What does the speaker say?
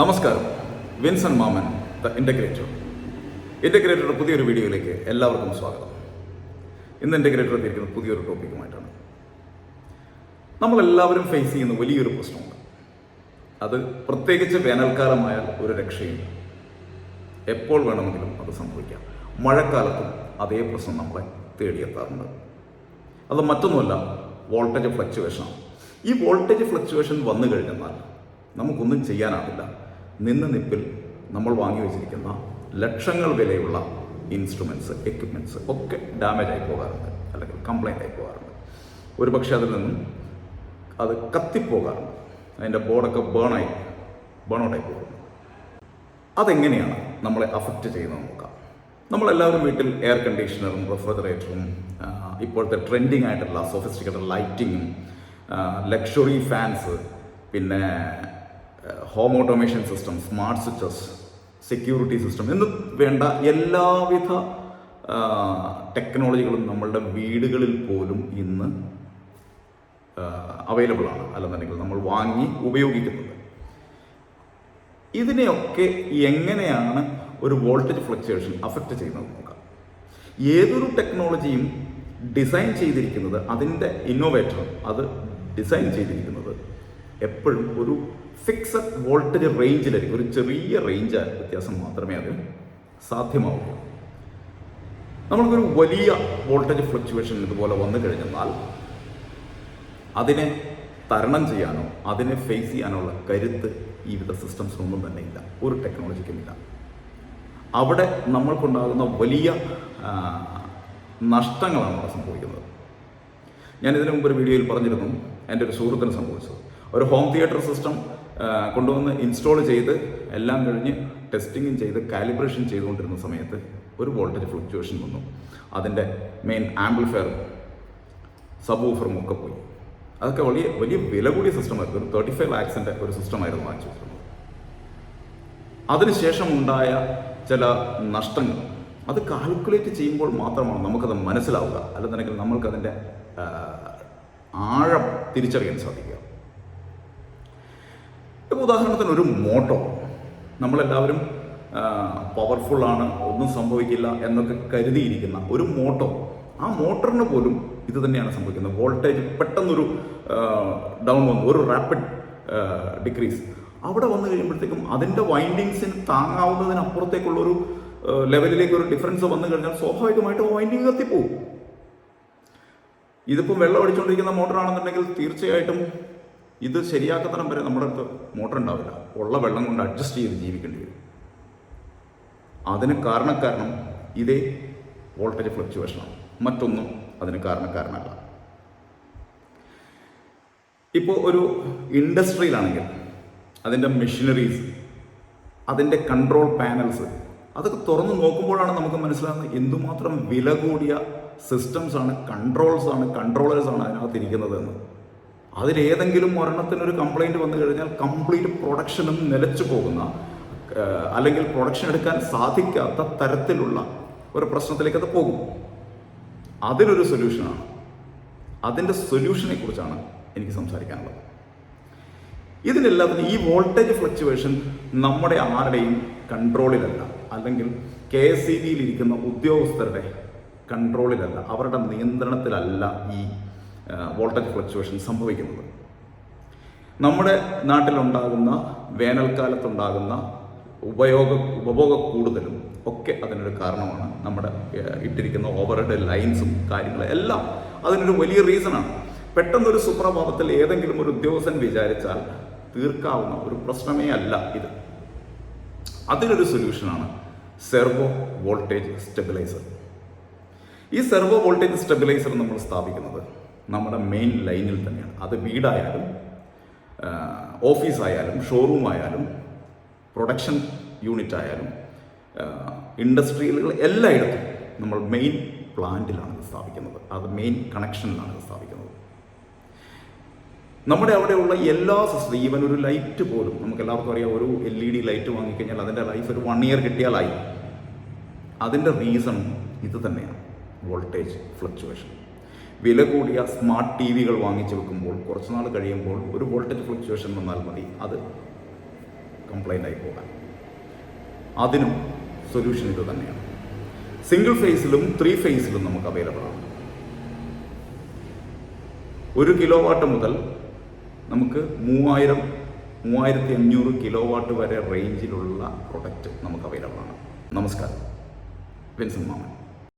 നമസ്കാരം, വിൻസൻ മാമൻ ദ ഇൻ്റഗ്രേറ്ററുടെ പുതിയൊരു വീഡിയോയിലേക്ക് എല്ലാവർക്കും സ്വാഗതം. ഇന്ന് ഇൻ്റഗ്രേറ്റർ എത്തിയിരിക്കുന്ന പുതിയൊരു ടോപ്പിക്കുമായിട്ടാണ്. നമ്മളെല്ലാവരും ഫേസ് ചെയ്യുന്ന വലിയൊരു പ്രശ്നമുണ്ട്. അത് പ്രത്യേകിച്ച് വേനൽക്കാലമായാൽ ഒരു രക്ഷയില്ല. എപ്പോൾ വേണമെങ്കിലും അത് സംഭവിക്കാം. മഴക്കാലത്തും അതേ പ്രശ്നം നമ്മളെ തേടിയെത്താറുണ്ട്. അത് മറ്റൊന്നുമല്ല, വോൾട്ടേജ് ഫ്ലക്ച്വേഷനാണ്. ഈ വോൾട്ടേജ് ഫ്ലക്ച്വേഷൻ വന്നു കഴിഞ്ഞാൽ നമുക്കൊന്നും ചെയ്യാനാവില്ല. നിന്ന നിപ്പിൽ നമ്മൾ വാങ്ങി വെച്ചിരിക്കുന്ന ലക്ഷങ്ങൾ വിലയുള്ള ഇൻസ്ട്രുമെൻറ്റ്സ്, എക്യുപ്മെൻറ്റ്സ് ഒക്കെ ഡാമേജ് ആയി പോകാറുണ്ട്, അല്ലെങ്കിൽ കംപ്ലൈൻ്റ് ആയി പോകാറുണ്ട്. ഒരു പക്ഷേ അതിൽ നിന്നും അത് കത്തിപ്പോകാറുണ്ട്. അതിൻ്റെ ബോർഡൊക്കെ ബേൺ ഔട്ടായി പോകുന്നു. അതെങ്ങനെയാണ് നമ്മളെ അഫക്റ്റ് ചെയ്യുന്നത് നോക്കാം. നമ്മളെല്ലാവരും വീട്ടിൽ എയർ കണ്ടീഷണറും റെഫ്രിജറേറ്ററും ഇപ്പോഴത്തെ ട്രെൻഡിങ് ആയിട്ടുള്ള സൊഫിസ്റ്റിക്കേറ്റഡ് ലൈറ്റിങ്ങും ലക്ഷറി ഫാൻസ്, പിന്നെ home automation system, smart switches, security system എന്ന് വേണ്ട എല്ലാവിധ ടെക്നോളജികളും നമ്മളുടെ വീടുകളിൽ പോലും ഇന്ന് അവൈലബിൾ ആണ്, അല്ലെന്നുണ്ടെങ്കിൽ നമ്മൾ വാങ്ങി ഉപയോഗിക്കുന്നുണ്ട്. ഇതിനെയൊക്കെ എങ്ങനെയാണ് ഒരു വോൾട്ടേജ് ഫ്ലക്ച്വേഷൻ അഫക്റ്റ് ചെയ്യുന്നത് നോക്കാം. ഏതൊരു ടെക്നോളജിയും ഡിസൈൻ ചെയ്തിരിക്കുന്നത്, അതിൻ്റെ ഇന്നോവേറ്റർ അത് ഡിസൈൻ ചെയ്തിരിക്കുന്നത് എപ്പോഴും ഒരു ഫിക്സഡ് വോൾട്ടേജ് റേഞ്ചിലായിരിക്കും. ഒരു ചെറിയ റേഞ്ച് വ്യത്യാസം മാത്രമേ അതിന് സാധ്യമാവൂ. നമ്മൾക്കൊരു വലിയ വോൾട്ടേജ് ഫ്ലക്ച്വേഷൻ ഇതുപോലെ വന്നു കഴിഞ്ഞാൽ അതിനെ തരണം ചെയ്യാനോ അതിനെ ഫേസ് ചെയ്യാനുള്ള കരുത്ത് ഈ വിധ സിസ്റ്റംസിനൊന്നും തന്നെ ഇല്ല, ഒരു ടെക്നോളജിക്കും ഇല്ല. അവിടെ നമ്മൾക്കുണ്ടാകുന്ന വലിയ നഷ്ടങ്ങളാണ് അവിടെ സംഭവിക്കുന്നത്. ഞാൻ ഇതിനു മുമ്പ് ഒരു വീഡിയോയിൽ പറഞ്ഞിരുന്നു, എൻ്റെ ഒരു സുഹൃത്തിന് സംഭവിച്ചത്. ഒരു ഹോം തിയേറ്റർ സിസ്റ്റം കൊണ്ടുവന്ന് ഇൻസ്റ്റാൾ ചെയ്ത് എല്ലാം കഴിഞ്ഞ് ടെസ്റ്റിങ്ങും ചെയ്ത് കാലിബ്രേഷൻ ചെയ്തുകൊണ്ടിരുന്ന സമയത്ത് ഒരു വോൾട്ടേജ് ഫ്ലക്ച്വേഷൻ വന്നു. അതിൻ്റെ മെയിൻ ആംപ്ലിഫയറും സബ് വൂഫറും ഒക്കെ പോയി. അതൊക്കെ വലിയ വലിയ വില കൂടിയ സിസ്റ്റമായിരുന്നു. ഒരു 35 lakhs ഒരു സിസ്റ്റമായിരുന്നു വാങ്ങിച്ചു വെച്ചിരുന്നത്. അതിനുശേഷം ഉണ്ടായ ചില നഷ്ടങ്ങൾ അത് കാൽക്കുലേറ്റ് ചെയ്യുമ്പോൾ മാത്രമാണ് നമുക്കത് മനസ്സിലാവുക, അല്ലെന്നുണ്ടെങ്കിൽ നമ്മൾക്കതിൻ്റെ ആഴം തിരിച്ചറിയാൻ സാധിക്കുക. ഇപ്പോൾ ഉദാഹരണത്തിന് ഒരു മോട്ടോർ, നമ്മളെല്ലാവരും പവർഫുള്ളാണ്, ഒന്നും സംഭവിക്കില്ല എന്നൊക്കെ കരുതിയിരിക്കുന്ന ഒരു മോട്ടോർ, ആ മോട്ടറിന് പോലും ഇത് തന്നെയാണ് സംഭവിക്കുന്നത്. വോൾട്ടേജ് പെട്ടെന്നൊരു ഡൗൺ വന്നു, ഒരു റാപ്പിഡ് ഡിക്രീസ് അവിടെ വന്നു കഴിയുമ്പോഴത്തേക്കും അതിൻ്റെ വൈൻഡിങ്സിന് താങ്ങാവുന്നതിനപ്പുറത്തേക്കുള്ളൊരു ലെവലിലേക്ക് ഒരു ഡിഫറൻസ് വന്നു കഴിഞ്ഞാൽ സ്വാഭാവികമായിട്ടും വൈൻഡിങ് കത്തിപ്പോവും. ഇതിപ്പോൾ വെള്ളം അടിച്ചുകൊണ്ടിരിക്കുന്ന മോട്ടറാണെന്നുണ്ടെങ്കിൽ തീർച്ചയായിട്ടും ഇത് ശരിയാക്കത്തരം വരെ നമ്മുടെ അടുത്ത് മോട്ടർ ഉണ്ടാവില്ല. ഉള്ള വെള്ളം കൊണ്ട് അഡ്ജസ്റ്റ് ചെയ്ത് ജീവിക്കേണ്ടി വരും. അതിന് കാരണം ഇതേ വോൾട്ടേജ് ഫ്ലക്ച്വേഷനാണ്, മറ്റൊന്നും അതിന് കാരണമല്ല. ഇപ്പോൾ ഒരു ഇൻഡസ്ട്രിയിലാണെങ്കിൽ അതിൻ്റെ മെഷീനറീസ്, അതിൻ്റെ കൺട്രോൾ പാനൽസ് അതൊക്കെ തുറന്ന് നോക്കുമ്പോഴാണ് നമുക്ക് മനസ്സിലാകുന്നത് എന്തുമാത്രം വില കൂടിയ സിസ്റ്റംസാണ്, കൺട്രോളേഴ്സാണ് അതിനകത്തിരിക്കുന്നത് എന്ന്. അതിലേതെങ്കിലും ഒരെണ്ണത്തിനൊരു കംപ്ലൈൻറ്റ് വന്നു കഴിഞ്ഞാൽ കംപ്ലീറ്റ് പ്രൊഡക്ഷനും നിലച്ചു പോകുന്ന, അല്ലെങ്കിൽ പ്രൊഡക്ഷൻ എടുക്കാൻ സാധിക്കാത്ത തരത്തിലുള്ള ഒരു പ്രശ്നത്തിലേക്ക് അത് പോകും. അതിനൊരു സൊല്യൂഷനാണ്, അതിൻ്റെ സൊല്യൂഷനെ കുറിച്ചാണ് എനിക്ക് സംസാരിക്കാനുള്ളത്. ഇതിനെല്ലാത്തിനും ഈ വോൾട്ടേജ് ഫ്ലക്ച്വേഷൻ നമ്മുടെ ആരുടെയും കൺട്രോളിലല്ല, അല്ലെങ്കിൽ KSEBയിൽ ഇരിക്കുന്ന ഉദ്യോഗസ്ഥരുടെ കൺട്രോളിലല്ല, അവരുടെ നിയന്ത്രണത്തിലല്ല ഈ വോൾട്ടേജ് ഫ്ലക്ച്വേഷൻ സംഭവിക്കുന്നത്. നമ്മുടെ നാട്ടിലുണ്ടാകുന്ന വേനൽക്കാലത്തുണ്ടാകുന്ന ഉപഭോഗ കൂടുതലും ഒക്കെ അതിനൊരു കാരണമാണ്. നമ്മുടെ ഇട്ടിരിക്കുന്ന ഓവർഹെഡ് ലൈൻസും കാര്യങ്ങളും എല്ലാം അതിനൊരു വലിയ റീസണാണ്. പെട്ടെന്നൊരു സുപ്രഭാതത്തിൽ ഏതെങ്കിലും ഒരു ഉദ്യോഗസ്ഥൻ വിചാരിച്ചാൽ തീർക്കാവുന്ന ഒരു പ്രശ്നമേ അല്ല ഇത്. അതിനൊരു സൊല്യൂഷനാണ് സെർവോ വോൾട്ടേജ് സ്റ്റെബിലൈസർ. ഈ സെർവോ വോൾട്ടേജ് സ്റ്റെബിലൈസർ നമ്മൾ സ്ഥാപിക്കുന്നത് നമ്മുടെ മെയിൻ ലൈനിൽ തന്നെയാണ്. അത് വീടായാലും ഓഫീസായാലും ഷോറൂം ആയാലും പ്രൊഡക്ഷൻ യൂണിറ്റ് ആയാലും ഇൻഡസ്ട്രിയലുകൾ എല്ലായിടത്തും നമ്മൾ മെയിൻ പ്ലാന്റിലാണ് ഇത് സ്ഥാപിക്കുന്നത്. അത് മെയിൻ കണക്ഷനിലാണ് ഇത് സ്ഥാപിക്കുന്നത്. നമ്മുടെ അവിടെയുള്ള എല്ലാ സിസ്റ്റം, ഈവൻ ഒരു ലൈറ്റ് പോലും നമുക്ക് എല്ലാവർക്കും അറിയാം, ഒരു LED ലൈറ്റ് വാങ്ങിക്കഴിഞ്ഞാൽ അതിൻ്റെ ലൈഫ് ഒരു 1 year കിട്ടിയാലായി. അതിൻ്റെ റീസൺ ഇത് തന്നെയാണ്, വോൾട്ടേജ് ഫ്ലക്ച്വേഷൻ. വില കൂടിയ സ്മാർട്ട് TVകൾ വാങ്ങിച്ചു വെക്കുമ്പോൾ കുറച്ച് നാൾ കഴിയുമ്പോൾ ഒരു വോൾട്ടേജ് ഫ്ലക്ച്വേഷൻ വന്നാൽ മതി, അത് കംപ്ലൈൻ്റ് ആയി പോകാൻ. അതിനും സൊല്യൂഷൻ ഇത് തന്നെയാണ്. സിംഗിൾ ഫേസിലും 3 ഫേസിലും നമുക്ക് അവൈലബിൾ ആണ്. 1 കിലോ വാട്ട് മുതൽ നമുക്ക് 3500 കിലോ വാട്ട് വരെ റേഞ്ചിലുള്ള പ്രൊഡക്റ്റ് നമുക്ക് അവൈലബിൾ ആണ്. നമസ്കാരം, വിൻസെൻ്റ് മാമൻ.